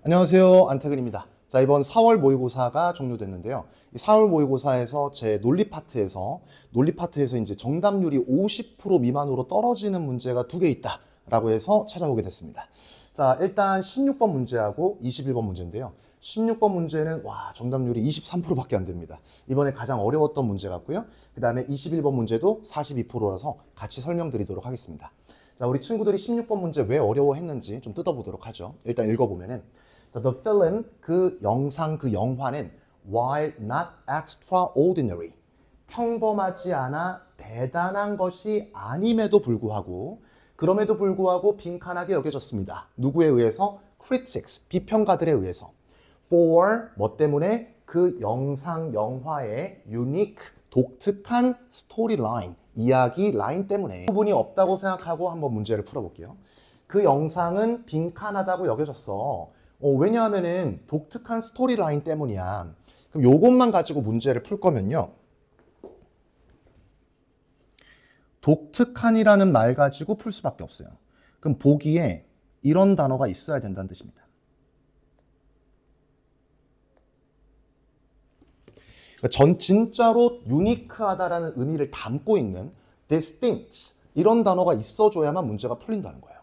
안녕하세요. 안태근입니다. 자, 이번 4월 모의고사가 종료됐는데요. 이 4월 모의고사에서 제 논리 파트에서 이제 정답률이 50% 미만으로 떨어지는 문제가 2개 있다라고 해서 찾아오게 됐습니다. 자, 일단 16번 문제하고 21번 문제인데요. 16번 문제는 정답률이 23%밖에 안 됩니다. 이번에 가장 어려웠던 문제 같고요. 그 다음에 21번 문제도 42%라서 같이 설명드리도록 하겠습니다. 자, 우리 친구들이 16번 문제 왜 어려워했는지 좀 뜯어보도록 하죠. 일단 읽어보면은 The film, 그 영상, 그 영화는 while not extraordinary, 평범하지 않아 대단한 것이 아님에도 불구하고 그럼에도 불구하고 빈칸하게 여겨졌습니다. 누구에 의해서? critics, 비평가들에 의해서. for, 뭐 때문에? 그 영상, 영화의 unique, 독특한 스토리라인, 이야기 라인 때문에. 부분이 없다고 생각하고 한번 문제를 풀어볼게요. 그 영상은 빈칸하다고 여겨졌어. 왜냐하면은 독특한 스토리라인 때문이야. 그럼 요것만 가지고 문제를 풀 거면요. 독특한이라는 말 가지고 풀 수밖에 없어요. 그럼 보기에 이런 단어가 있어야 된다는 뜻입니다. 그러니까 진짜로 유니크하다라는 의미를 담고 있는 distinct 이런 단어가 있어줘야만 문제가 풀린다는 거예요.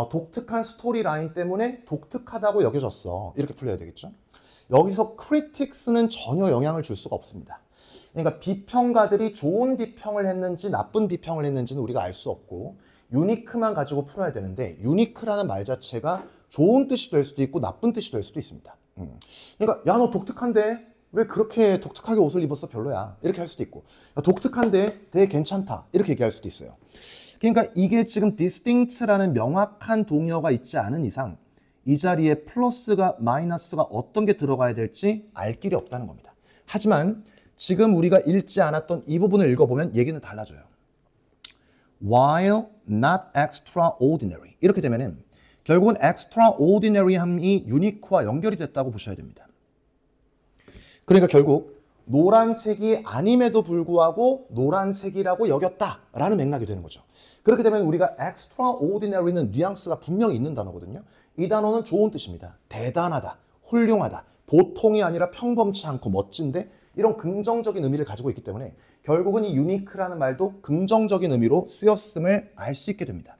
독특한 스토리라인 때문에 독특하다고 여겨졌어. 이렇게 풀려야 되겠죠. 여기서 critics는 전혀 영향을 줄 수가 없습니다. 그러니까 비평가들이 좋은 비평을 했는지 나쁜 비평을 했는지는 우리가 알 수 없고 유니크만 가지고 풀어야 되는데 유니크라는 말 자체가 좋은 뜻이 될 수도 있고 나쁜 뜻이 될 수도 있습니다. 그러니까 야, 너 독특한데 왜 그렇게 독특하게 옷을 입었어? 별로야. 이렇게 할 수도 있고 야, 독특한데 되게 괜찮다. 이렇게 얘기할 수도 있어요. 그러니까 이게 지금 distinct라는 명확한 동의어가 있지 않은 이상 이 자리에 플러스가 마이너스가 어떤 게 들어가야 될지 알 길이 없다는 겁니다. 하지만 지금 우리가 읽지 않았던 이 부분을 읽어보면 얘기는 달라져요. While not extraordinary 이렇게 되면은 결국은 extraordinary함이 unique와 연결이 됐다고 보셔야 됩니다. 그러니까 결국 노란색이 아님에도 불구하고 노란색이라고 여겼다라는 맥락이 되는 거죠. 그렇게 되면 우리가 extraordinary는 뉘앙스가 분명히 있는 단어거든요. 이 단어는 좋은 뜻입니다. 대단하다, 훌륭하다, 보통이 아니라 평범치 않고 멋진데 이런 긍정적인 의미를 가지고 있기 때문에 결국은 이 unique라는 말도 긍정적인 의미로 쓰였음을 알 수 있게 됩니다.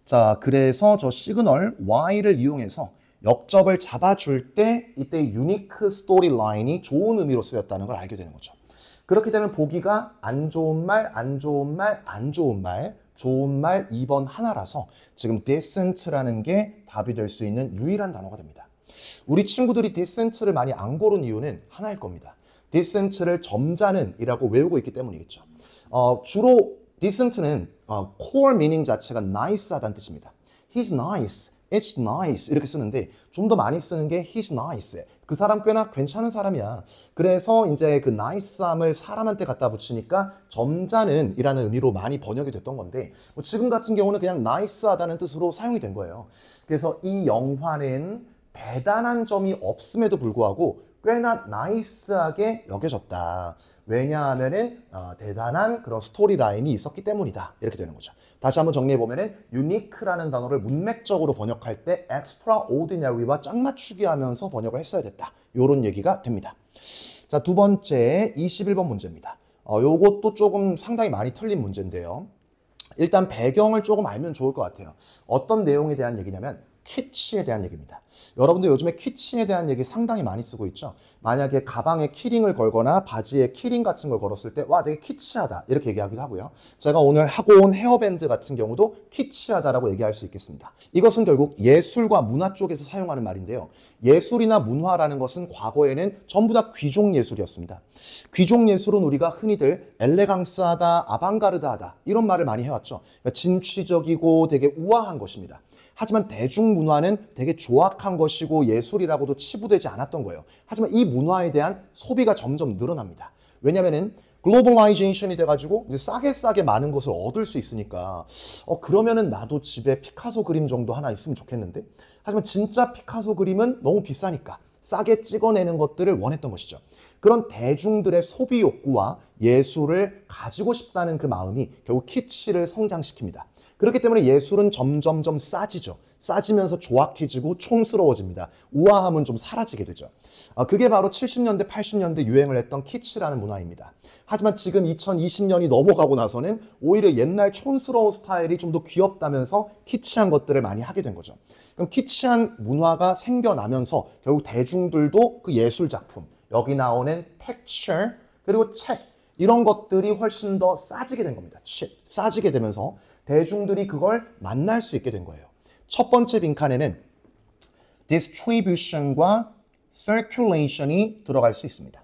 자, 그래서 저 시그널 Y를 이용해서 역접을 잡아줄 때 이때 유니크 스토리 라인이 좋은 의미로 쓰였다는 걸 알게 되는 거죠. 그렇게 되면 보기가 안 좋은 말, 안 좋은 말, 안 좋은 말, 좋은 말 2번 하나라서 지금 decent라는 게 답이 될 수 있는 유일한 단어가 됩니다. 우리 친구들이 decent를 많이 안 고른 이유는 하나일 겁니다. decent를 점잖은 이라고 외우고 있기 때문이겠죠. 주로 decent는 core meaning 자체가 nice하다는 뜻입니다. He's nice. It's nice 이렇게 쓰는데 좀 더 많이 쓰는 게 he's nice. 그 사람 꽤나 괜찮은 사람이야. 그래서 이제 그 nice함을 사람한테 갖다 붙이니까 점잖은 이라는 의미로 많이 번역이 됐던 건데 지금 같은 경우는 그냥 nice하다는 뜻으로 사용이 된 거예요. 그래서 이 영화는 대단한 점이 없음에도 불구하고 꽤나 nice하게 여겨졌다. 왜냐하면은 대단한 그런 스토리 라인이 있었기 때문이다. 이렇게 되는 거죠. 다시 한번 정리해보면은 unique라는 단어를 문맥적으로 번역할 때 extraordinary와 짝맞추기 하면서 번역을 했어야 됐다. 이런 얘기가 됩니다. 자, 두 번째 21번 문제입니다. 요것도 조금 상당히 많이 틀린 문제인데요. 일단 배경을 조금 알면 좋을 것 같아요. 어떤 내용에 대한 얘기냐면 키치에 대한 얘기입니다. 여러분들 요즘에 키치에 대한 얘기 상당히 많이 쓰고 있죠. 만약에 가방에 키링을 걸거나 바지에 키링 같은 걸 걸었을 때 와 되게 키치하다 이렇게 얘기하기도 하고요. 제가 오늘 하고 온 헤어밴드 같은 경우도 키치하다라고 얘기할 수 있겠습니다. 이것은 결국 예술과 문화 쪽에서 사용하는 말인데요. 예술이나 문화라는 것은 과거에는 전부 다 귀족 예술이었습니다. 귀족 예술은 우리가 흔히들 엘레강스하다, 아방가르드하다 이런 말을 많이 해왔죠. 그러니까 진취적이고 되게 우아한 것입니다. 하지만 대중문화는 되게 조악한 것이고 예술이라고도 치부되지 않았던 거예요. 하지만 이 문화에 대한 소비가 점점 늘어납니다. 왜냐면은 글로벌라이제이션이 돼가지고 싸게 많은 것을 얻을 수 있으니까 그러면은 나도 집에 피카소 그림 정도 하나 있으면 좋겠는데 하지만 진짜 피카소 그림은 너무 비싸니까 싸게 찍어내는 것들을 원했던 것이죠. 그런 대중들의 소비 욕구와 예술을 가지고 싶다는 그 마음이 결국 키치를 성장시킵니다. 그렇기 때문에 예술은 점점점 싸지죠. 싸지면서 조악해지고 촌스러워집니다. 우아함은 좀 사라지게 되죠. 그게 바로 70년대, 80년대 유행을 했던 키치라는 문화입니다. 하지만 지금 2020년이 넘어가고 나서는 오히려 옛날 촌스러운 스타일이 좀 더 귀엽다면서 키치한 것들을 많이 하게 된 거죠. 그럼 키치한 문화가 생겨나면서 결국 대중들도 그 예술 작품, 여기 나오는 texture, 그리고 책, 이런 것들이 훨씬 더 싸지게 된 겁니다. 싸지게 되면서 대중들이 그걸 만날 수 있게 된 거예요. 첫 번째 빈칸에는 distribution과 circulation이 들어갈 수 있습니다.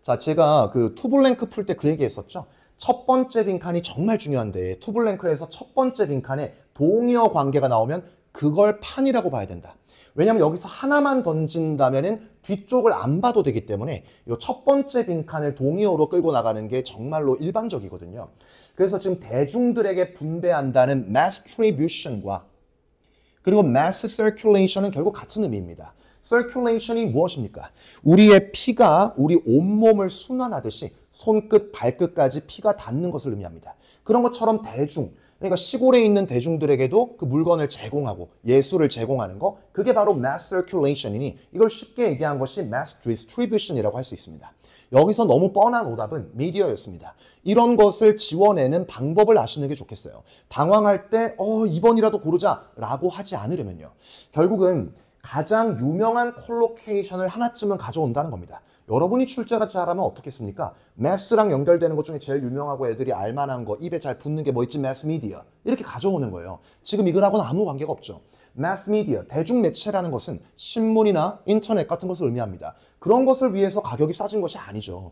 자, 제가 그 투블랭크 풀 때 그 얘기 했었죠. 첫 번째 빈칸이 정말 중요한데 투블랭크에서 첫 번째 빈칸에 동의어 관계가 나오면 그걸 판이라고 봐야 된다. 왜냐하면 여기서 하나만 던진다면은 뒤쪽을 안 봐도 되기 때문에 이 첫 번째 빈칸을 동의어로 끌고 나가는 게 정말로 일반적이거든요. 그래서 지금 대중들에게 분배한다는 mass distribution과 그리고 mass circulation은 결국 같은 의미입니다. circulation이 무엇입니까? 우리의 피가 우리 온몸을 순환하듯이 손끝, 발끝까지 피가 닿는 것을 의미합니다. 그런 것처럼 대중, 그러니까 시골에 있는 대중들에게도 그 물건을 제공하고 예술을 제공하는 거, 그게 바로 mass circulation이니 이걸 쉽게 얘기한 것이 mass distribution이라고 할 수 있습니다. 여기서 너무 뻔한 오답은 미디어였습니다. 이런 것을 지워내는 방법을 아시는 게 좋겠어요. 당황할 때 2번이라도 고르자라고 하지 않으려면요. 결국은 가장 유명한 콜로케이션을 하나쯤은 가져온다는 겁니다. 여러분이 출제를 잘하면 어떻겠습니까? 매스랑 연결되는 것 중에 제일 유명하고 애들이 알만한 거, 입에 잘 붙는 게 뭐 있지? 매스 미디어. 이렇게 가져오는 거예요. 지금 이거하고는 아무 관계가 없죠. 매스 미디어, 대중매체라는 것은 신문이나 인터넷 같은 것을 의미합니다. 그런 것을 위해서 가격이 싸진 것이 아니죠.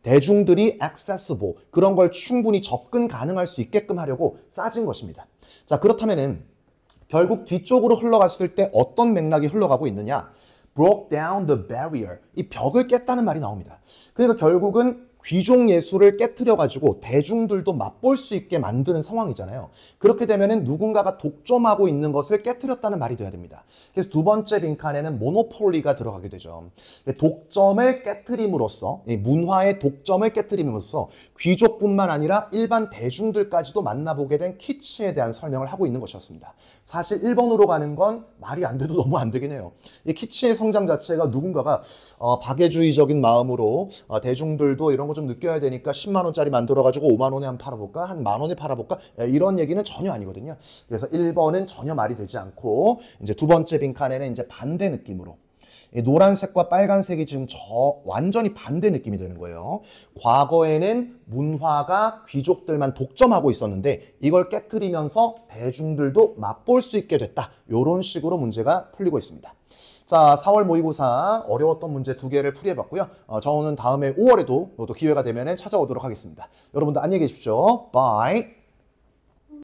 대중들이 accessible, 그런 걸 충분히 접근 가능할 수 있게끔 하려고 싸진 것입니다. 자, 그렇다면은 결국 뒤쪽으로 흘러갔을 때 어떤 맥락이 흘러가고 있느냐? broke down the barrier. 이 벽을 깼다는 말이 나옵니다. 그러니까 결국은 귀족 예술을 깨트려가지고 대중들도 맛볼 수 있게 만드는 상황이잖아요. 그렇게 되면은 누군가가 독점하고 있는 것을 깨트렸다는 말이 돼야 됩니다. 그래서 두 번째 빈칸에는 모노폴리가 들어가게 되죠. 독점을 깨트림으로써, 문화의 독점을 깨트림으로써 귀족뿐만 아니라 일반 대중들까지도 만나보게 된 키치에 대한 설명을 하고 있는 것이었습니다. 사실 1번으로 가는 건 말이 안 돼도 너무 안 되긴 해요. 이 키치의 성장 자체가 누군가가 박애주의적인 마음으로 대중들도 이런 거 좀 느껴야 되니까 10만 원짜리 만들어가지고 5만 원에 한번 팔아볼까? 한 만 원에 팔아볼까? 이런 얘기는 전혀 아니거든요. 그래서 1번은 전혀 말이 되지 않고 이제 두 번째 빈칸에는 이제 반대 느낌으로 노란색과 빨간색이 지금 완전히 반대 느낌이 되는 거예요. 과거에는 문화가 귀족들만 독점하고 있었는데 이걸 깨트리면서 대중들도 맛볼 수 있게 됐다. 이런 식으로 문제가 풀리고 있습니다. 자, 4월 모의고사 어려웠던 문제 2개를 풀이해봤고요. 저는 다음에 5월에도 또 기회가 되면 찾아오도록 하겠습니다. 여러분들 안녕히 계십시오. 바이.